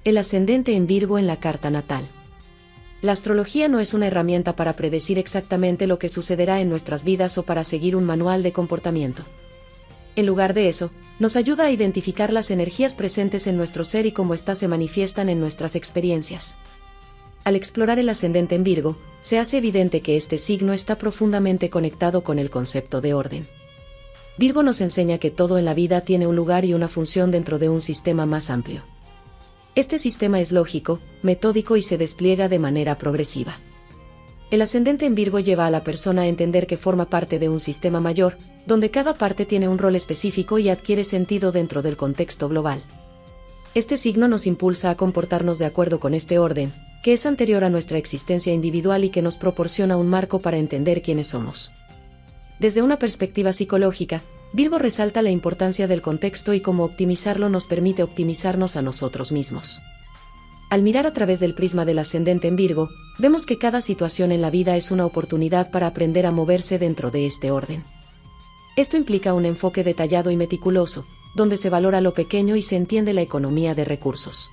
El ascendente en Virgo en la carta natal. La astrología no es una herramienta para predecir exactamente lo que sucederá en nuestras vidas o para seguir un manual de comportamiento. En lugar de eso, nos ayuda a identificar las energías presentes en nuestro ser y cómo éstas se manifiestan en nuestras experiencias. Al explorar el ascendente en Virgo, se hace evidente que este signo está profundamente conectado con el concepto de orden. Virgo nos enseña que todo en la vida tiene un lugar y una función dentro de un sistema más amplio. Este sistema es lógico, metódico y se despliega de manera progresiva. El ascendente en Virgo lleva a la persona a entender que forma parte de un sistema mayor, donde cada parte tiene un rol específico y adquiere sentido dentro del contexto global. Este signo nos impulsa a comportarnos de acuerdo con este orden, que es anterior a nuestra existencia individual y que nos proporciona un marco para entender quiénes somos. Desde una perspectiva psicológica, Virgo resalta la importancia del contexto y cómo optimizarlo nos permite optimizarnos a nosotros mismos. Al mirar a través del prisma del ascendente en Virgo, vemos que cada situación en la vida es una oportunidad para aprender a moverse dentro de este orden. Esto implica un enfoque detallado y meticuloso, donde se valora lo pequeño y se entiende la economía de recursos.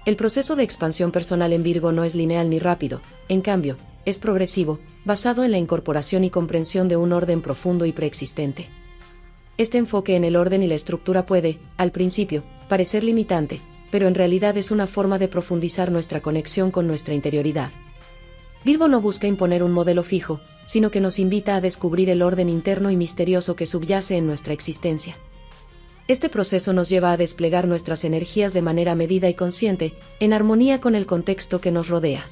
El proceso de expansión personal en Virgo no es lineal ni rápido, en cambio, es progresivo, basado en la incorporación y comprensión de un orden profundo y preexistente. Este enfoque en el orden y la estructura puede, al principio, parecer limitante, pero en realidad es una forma de profundizar nuestra conexión con nuestra interioridad. Virgo no busca imponer un modelo fijo, sino que nos invita a descubrir el orden interno y misterioso que subyace en nuestra existencia. Este proceso nos lleva a desplegar nuestras energías de manera medida y consciente, en armonía con el contexto que nos rodea.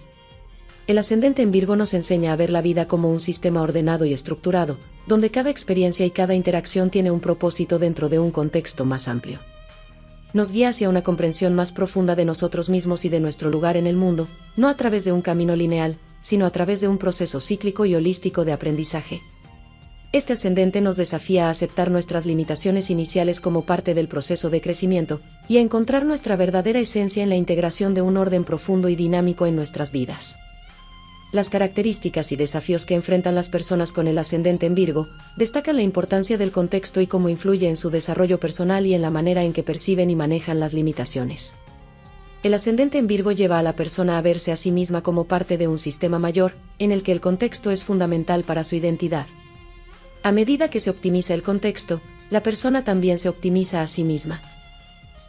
El ascendente en Virgo nos enseña a ver la vida como un sistema ordenado y estructurado, donde cada experiencia y cada interacción tiene un propósito dentro de un contexto más amplio. Nos guía hacia una comprensión más profunda de nosotros mismos y de nuestro lugar en el mundo, no a través de un camino lineal, sino a través de un proceso cíclico y holístico de aprendizaje. Este ascendente nos desafía a aceptar nuestras limitaciones iniciales como parte del proceso de crecimiento, y a encontrar nuestra verdadera esencia en la integración de un orden profundo y dinámico en nuestras vidas. Las características y desafíos que enfrentan las personas con el ascendente en Virgo destacan la importancia del contexto y cómo influye en su desarrollo personal y en la manera en que perciben y manejan las limitaciones. El ascendente en Virgo lleva a la persona a verse a sí misma como parte de un sistema mayor, en el que el contexto es fundamental para su identidad. A medida que se optimiza el contexto, la persona también se optimiza a sí misma.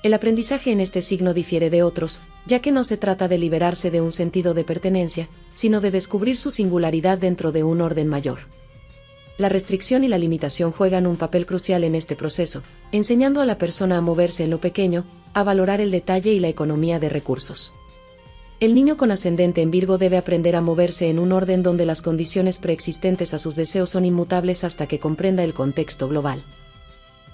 El aprendizaje en este signo difiere de otros, ya que no se trata de liberarse de un sentido de pertenencia, sino de descubrir su singularidad dentro de un orden mayor. La restricción y la limitación juegan un papel crucial en este proceso, enseñando a la persona a moverse en lo pequeño, a valorar el detalle y la economía de recursos. El niño con ascendente en Virgo debe aprender a moverse en un orden donde las condiciones preexistentes a sus deseos son inmutables hasta que comprenda el contexto global.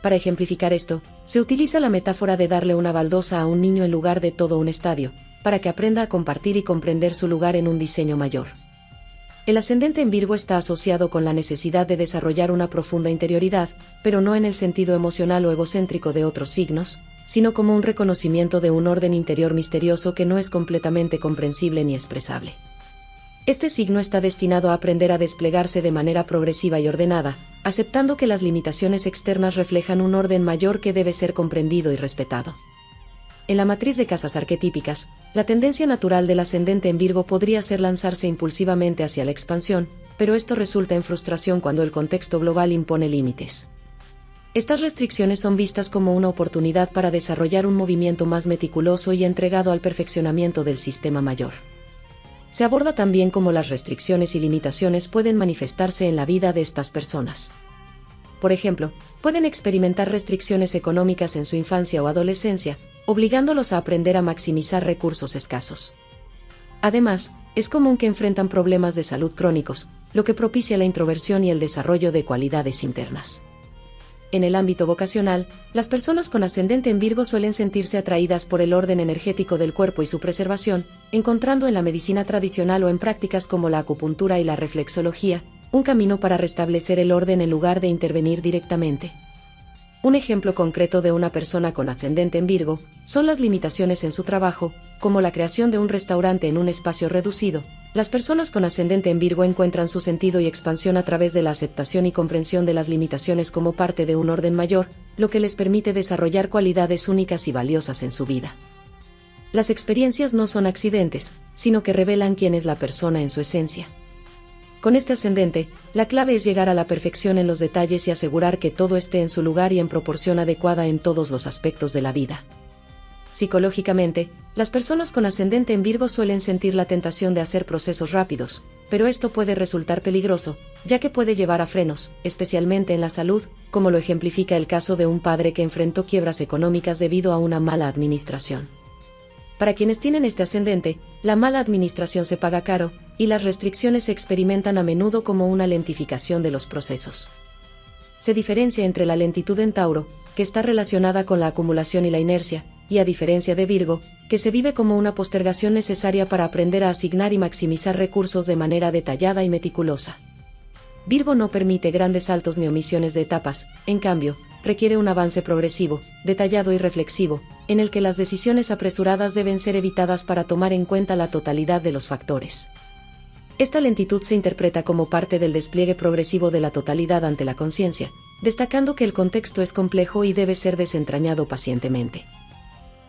Para ejemplificar esto, se utiliza la metáfora de darle una baldosa a un niño en lugar de todo un estadio, para que aprenda a compartir y comprender su lugar en un diseño mayor. El ascendente en Virgo está asociado con la necesidad de desarrollar una profunda interioridad, pero no en el sentido emocional o egocéntrico de otros signos, sino como un reconocimiento de un orden interior misterioso que no es completamente comprensible ni expresable. Este signo está destinado a aprender a desplegarse de manera progresiva y ordenada, aceptando que las limitaciones externas reflejan un orden mayor que debe ser comprendido y respetado. En la matriz de casas arquetípicas, la tendencia natural del ascendente en Virgo podría ser lanzarse impulsivamente hacia la expansión, pero esto resulta en frustración cuando el contexto global impone límites. Estas restricciones son vistas como una oportunidad para desarrollar un movimiento más meticuloso y entregado al perfeccionamiento del sistema mayor. Se aborda también cómo las restricciones y limitaciones pueden manifestarse en la vida de estas personas. Por ejemplo, pueden experimentar restricciones económicas en su infancia o adolescencia, obligándolos a aprender a maximizar recursos escasos. Además, es común que enfrentan problemas de salud crónicos, lo que propicia la introversión y el desarrollo de cualidades internas. En el ámbito vocacional, las personas con ascendente en Virgo suelen sentirse atraídas por el orden energético del cuerpo y su preservación, encontrando en la medicina tradicional o en prácticas como la acupuntura y la reflexología, un camino para restablecer el orden en lugar de intervenir directamente. Un ejemplo concreto de una persona con ascendente en Virgo son las limitaciones en su trabajo, como la creación de un restaurante en un espacio reducido. Las personas con ascendente en Virgo encuentran su sentido y expansión a través de la aceptación y comprensión de las limitaciones como parte de un orden mayor, lo que les permite desarrollar cualidades únicas y valiosas en su vida. Las experiencias no son accidentes, sino que revelan quién es la persona en su esencia. Con este ascendente, la clave es llegar a la perfección en los detalles y asegurar que todo esté en su lugar y en proporción adecuada en todos los aspectos de la vida. Psicológicamente, las personas con ascendente en Virgo suelen sentir la tentación de hacer procesos rápidos, pero esto puede resultar peligroso, ya que puede llevar a frenos, especialmente en la salud, como lo ejemplifica el caso de un padre que enfrentó quiebras económicas debido a una mala administración. Para quienes tienen este ascendente, la mala administración se paga caro, y las restricciones se experimentan a menudo como una lentificación de los procesos. Se diferencia entre la lentitud en Tauro, que está relacionada con la acumulación y la inercia, y a diferencia de Virgo, que se vive como una postergación necesaria para aprender a asignar y maximizar recursos de manera detallada y meticulosa. Virgo no permite grandes saltos ni omisiones de etapas, en cambio, requiere un avance progresivo, detallado y reflexivo, en el que las decisiones apresuradas deben ser evitadas para tomar en cuenta la totalidad de los factores. Esta lentitud se interpreta como parte del despliegue progresivo de la totalidad ante la conciencia, destacando que el contexto es complejo y debe ser desentrañado pacientemente.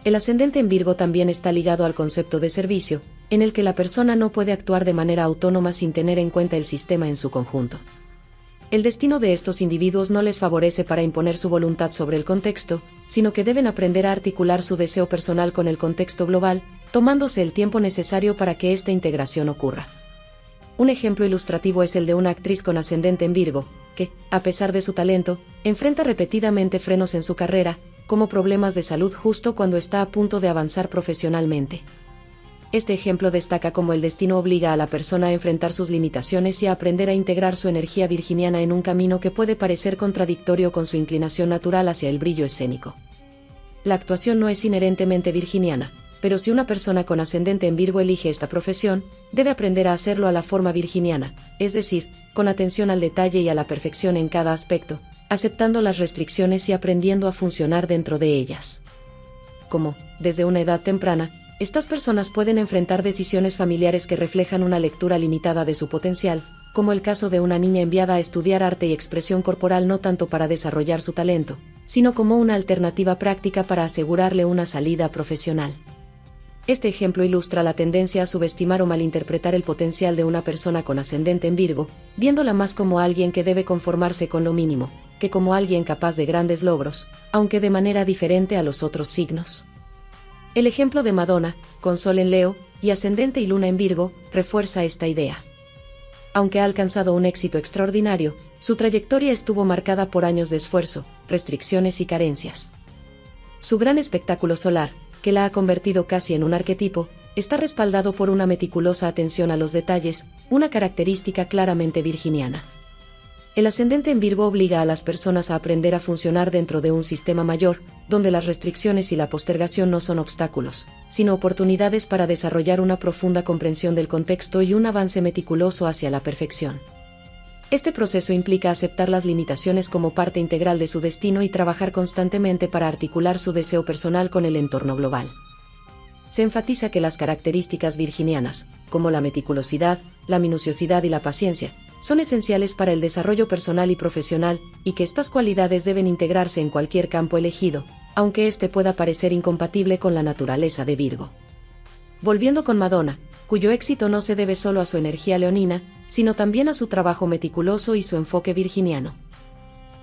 El ascendente en Virgo también está ligado al concepto de servicio, en el que la persona no puede actuar de manera autónoma sin tener en cuenta el sistema en su conjunto. El destino de estos individuos no les favorece para imponer su voluntad sobre el contexto, sino que deben aprender a articular su deseo personal con el contexto global, tomándose el tiempo necesario para que esta integración ocurra. Un ejemplo ilustrativo es el de una actriz con ascendente en Virgo, que, a pesar de su talento, enfrenta repetidamente frenos en su carrera, como problemas de salud justo cuando está a punto de avanzar profesionalmente. Este ejemplo destaca cómo el destino obliga a la persona a enfrentar sus limitaciones y a aprender a integrar su energía virginiana en un camino que puede parecer contradictorio con su inclinación natural hacia el brillo escénico. La actuación no es inherentemente virginiana, pero si una persona con ascendente en Virgo elige esta profesión, debe aprender a hacerlo a la forma virginiana, es decir, con atención al detalle y a la perfección en cada aspecto, aceptando las restricciones y aprendiendo a funcionar dentro de ellas. Como, desde una edad temprana, estas personas pueden enfrentar decisiones familiares que reflejan una lectura limitada de su potencial, como el caso de una niña enviada a estudiar arte y expresión corporal no tanto para desarrollar su talento, sino como una alternativa práctica para asegurarle una salida profesional. Este ejemplo ilustra la tendencia a subestimar o malinterpretar el potencial de una persona con ascendente en Virgo, viéndola más como alguien que debe conformarse con lo mínimo, que como alguien capaz de grandes logros, aunque de manera diferente a los otros signos. El ejemplo de Madonna, con Sol en Leo, y ascendente y Luna en Virgo, refuerza esta idea. Aunque ha alcanzado un éxito extraordinario, su trayectoria estuvo marcada por años de esfuerzo, restricciones y carencias. Su gran espectáculo solar, que la ha convertido casi en un arquetipo, está respaldado por una meticulosa atención a los detalles, una característica claramente virginiana. El ascendente en Virgo obliga a las personas a aprender a funcionar dentro de un sistema mayor, donde las restricciones y la postergación no son obstáculos, sino oportunidades para desarrollar una profunda comprensión del contexto y un avance meticuloso hacia la perfección. Este proceso implica aceptar las limitaciones como parte integral de su destino y trabajar constantemente para articular su deseo personal con el entorno global. Se enfatiza que las características virginianas, como la meticulosidad, la minuciosidad y la paciencia, son esenciales para el desarrollo personal y profesional, y que estas cualidades deben integrarse en cualquier campo elegido, aunque este pueda parecer incompatible con la naturaleza de Virgo. Volviendo con Madonna, cuyo éxito no se debe solo a su energía leonina, sino también a su trabajo meticuloso y su enfoque virginiano.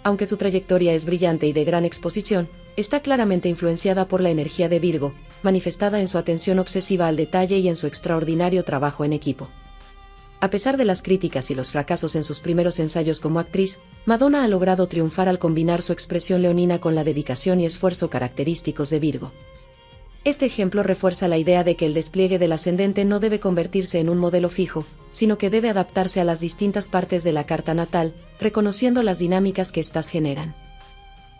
Aunque su trayectoria es brillante y de gran exposición, está claramente influenciada por la energía de Virgo, manifestada en su atención obsesiva al detalle y en su extraordinario trabajo en equipo. A pesar de las críticas y los fracasos en sus primeros ensayos como actriz, Madonna ha logrado triunfar al combinar su expresión leonina con la dedicación y esfuerzo característicos de Virgo. Este ejemplo refuerza la idea de que el despliegue del ascendente no debe convertirse en un modelo fijo, sino que debe adaptarse a las distintas partes de la carta natal, reconociendo las dinámicas que éstas generan.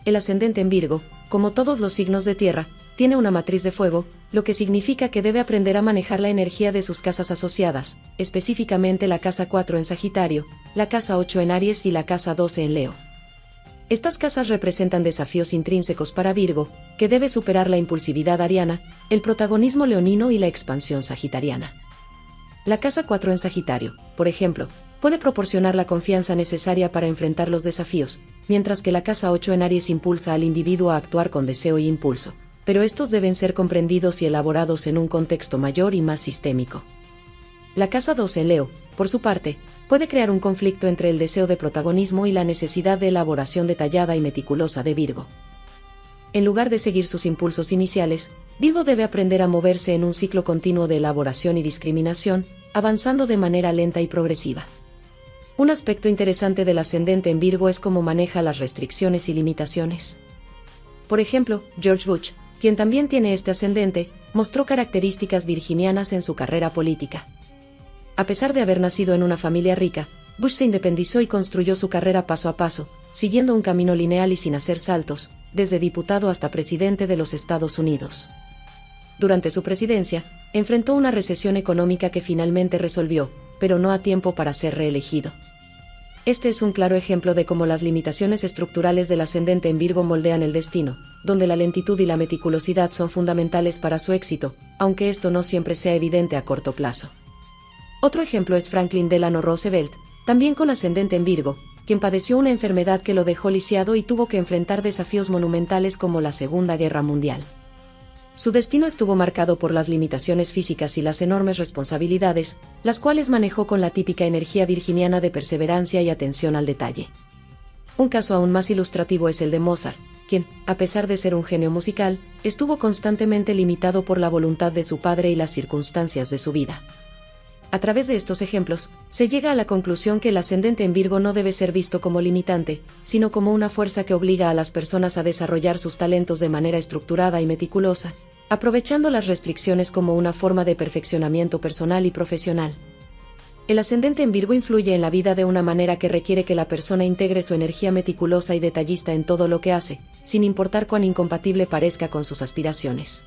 El ascendente en Virgo, como todos los signos de tierra, tiene una matriz de fuego, lo que significa que debe aprender a manejar la energía de sus casas asociadas, específicamente la casa 4 en Sagitario, la casa 8 en Aries y la casa 12 en Leo. Estas casas representan desafíos intrínsecos para Virgo, que debe superar la impulsividad ariana, el protagonismo leonino y la expansión sagitariana. La casa 4 en Sagitario, por ejemplo, puede proporcionar la confianza necesaria para enfrentar los desafíos, mientras que la casa 8 en Aries impulsa al individuo a actuar con deseo y impulso, pero estos deben ser comprendidos y elaborados en un contexto mayor y más sistémico. La casa 12 en Leo, por su parte, puede crear un conflicto entre el deseo de protagonismo y la necesidad de elaboración detallada y meticulosa de Virgo. En lugar de seguir sus impulsos iniciales, Virgo debe aprender a moverse en un ciclo continuo de elaboración y discriminación, avanzando de manera lenta y progresiva. Un aspecto interesante del ascendente en Virgo es cómo maneja las restricciones y limitaciones. Por ejemplo, George Bush, quien también tiene este ascendente, mostró características virginianas en su carrera política. A pesar de haber nacido en una familia rica, Bush se independizó y construyó su carrera paso a paso, siguiendo un camino lineal y sin hacer saltos, desde diputado hasta presidente de los Estados Unidos. Durante su presidencia, enfrentó una recesión económica que finalmente resolvió, pero no a tiempo para ser reelegido. Este es un claro ejemplo de cómo las limitaciones estructurales del ascendente en Virgo moldean el destino, donde la lentitud y la meticulosidad son fundamentales para su éxito, aunque esto no siempre sea evidente a corto plazo. Otro ejemplo es Franklin Delano Roosevelt, también con ascendente en Virgo, quien padeció una enfermedad que lo dejó lisiado y tuvo que enfrentar desafíos monumentales como la Segunda Guerra Mundial. Su destino estuvo marcado por las limitaciones físicas y las enormes responsabilidades, las cuales manejó con la típica energía virginiana de perseverancia y atención al detalle. Un caso aún más ilustrativo es el de Mozart, quien, a pesar de ser un genio musical, estuvo constantemente limitado por la voluntad de su padre y las circunstancias de su vida. A través de estos ejemplos, se llega a la conclusión que el ascendente en Virgo no debe ser visto como limitante, sino como una fuerza que obliga a las personas a desarrollar sus talentos de manera estructurada y meticulosa, aprovechando las restricciones como una forma de perfeccionamiento personal y profesional. El ascendente en Virgo influye en la vida de una manera que requiere que la persona integre su energía meticulosa y detallista en todo lo que hace, sin importar cuán incompatible parezca con sus aspiraciones.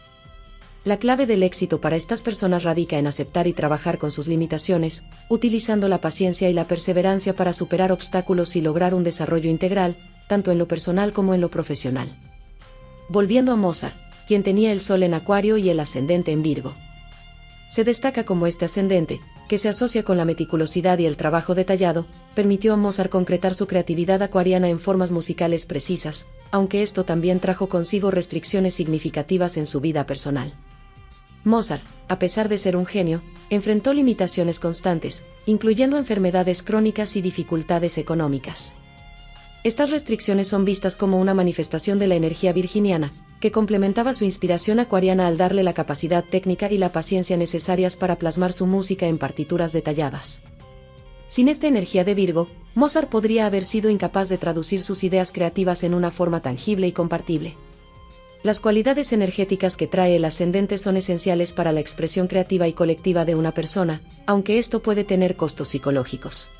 La clave del éxito para estas personas radica en aceptar y trabajar con sus limitaciones, utilizando la paciencia y la perseverancia para superar obstáculos y lograr un desarrollo integral, tanto en lo personal como en lo profesional. Volviendo a Mozart, quien tenía el Sol en Acuario y el ascendente en Virgo. Se destaca como este ascendente, que se asocia con la meticulosidad y el trabajo detallado, permitió a Mozart concretar su creatividad acuariana en formas musicales precisas, aunque esto también trajo consigo restricciones significativas en su vida personal. Mozart, a pesar de ser un genio, enfrentó limitaciones constantes, incluyendo enfermedades crónicas y dificultades económicas. Estas restricciones son vistas como una manifestación de la energía virginiana, que complementaba su inspiración acuariana al darle la capacidad técnica y la paciencia necesarias para plasmar su música en partituras detalladas. Sin esta energía de Virgo, Mozart podría haber sido incapaz de traducir sus ideas creativas en una forma tangible y compartible. Las cualidades energéticas que trae el ascendente son esenciales para la expresión creativa y colectiva de una persona, aunque esto puede tener costos psicológicos.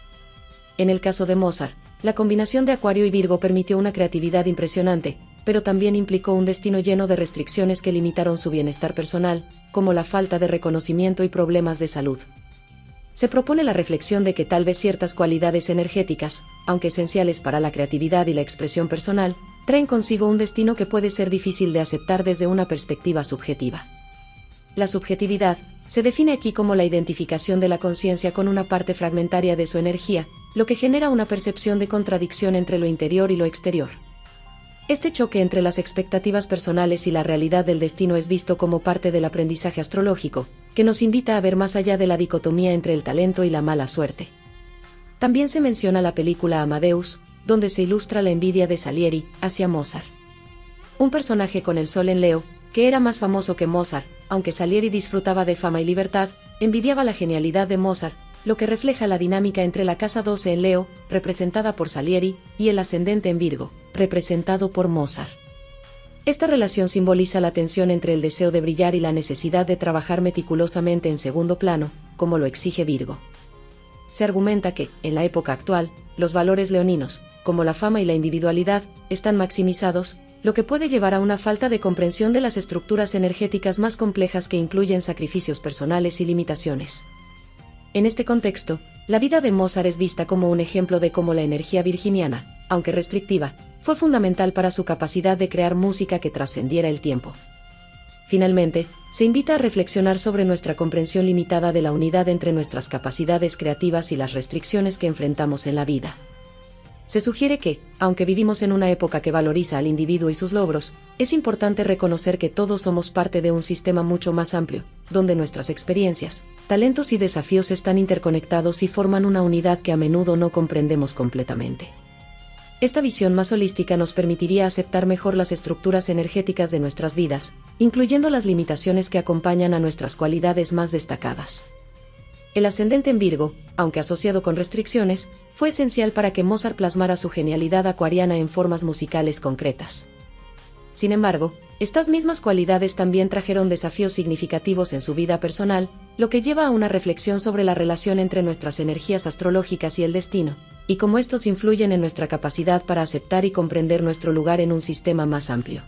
En el caso de Mozart, la combinación de Acuario y Virgo permitió una creatividad impresionante, pero también implicó un destino lleno de restricciones que limitaron su bienestar personal, como la falta de reconocimiento y problemas de salud. Se propone la reflexión de que tal vez ciertas cualidades energéticas, aunque esenciales para la creatividad y la expresión personal, traen consigo un destino que puede ser difícil de aceptar desde una perspectiva subjetiva. La subjetividad se define aquí como la identificación de la conciencia con una parte fragmentaria de su energía, lo que genera una percepción de contradicción entre lo interior y lo exterior. Este choque entre las expectativas personales y la realidad del destino es visto como parte del aprendizaje astrológico, que nos invita a ver más allá de la dicotomía entre el talento y la mala suerte. También se menciona la película Amadeus, donde se ilustra la envidia de Salieri hacia Mozart. Un personaje con el Sol en Leo, que era más famoso que Mozart, aunque Salieri disfrutaba de fama y libertad, envidiaba la genialidad de Mozart, lo que refleja la dinámica entre la casa 12 en Leo, representada por Salieri, y el ascendente en Virgo, representado por Mozart. Esta relación simboliza la tensión entre el deseo de brillar y la necesidad de trabajar meticulosamente en segundo plano, como lo exige Virgo. Se argumenta que, en la época actual, los valores leoninos, como la fama y la individualidad, están maximizados, lo que puede llevar a una falta de comprensión de las estructuras energéticas más complejas que incluyen sacrificios personales y limitaciones. En este contexto, la vida de Mozart es vista como un ejemplo de cómo la energía virginiana, aunque restrictiva, fue fundamental para su capacidad de crear música que trascendiera el tiempo. Finalmente, se invita a reflexionar sobre nuestra comprensión limitada de la unidad entre nuestras capacidades creativas y las restricciones que enfrentamos en la vida. Se sugiere que, aunque vivimos en una época que valoriza al individuo y sus logros, es importante reconocer que todos somos parte de un sistema mucho más amplio, donde nuestras experiencias, talentos y desafíos están interconectados y forman una unidad que a menudo no comprendemos completamente. Esta visión más holística nos permitiría aceptar mejor las estructuras energéticas de nuestras vidas, incluyendo las limitaciones que acompañan a nuestras cualidades más destacadas. El ascendente en Virgo, aunque asociado con restricciones, fue esencial para que Mozart plasmara su genialidad acuariana en formas musicales concretas. Sin embargo, estas mismas cualidades también trajeron desafíos significativos en su vida personal, lo que lleva a una reflexión sobre la relación entre nuestras energías astrológicas y el destino, y cómo estos influyen en nuestra capacidad para aceptar y comprender nuestro lugar en un sistema más amplio.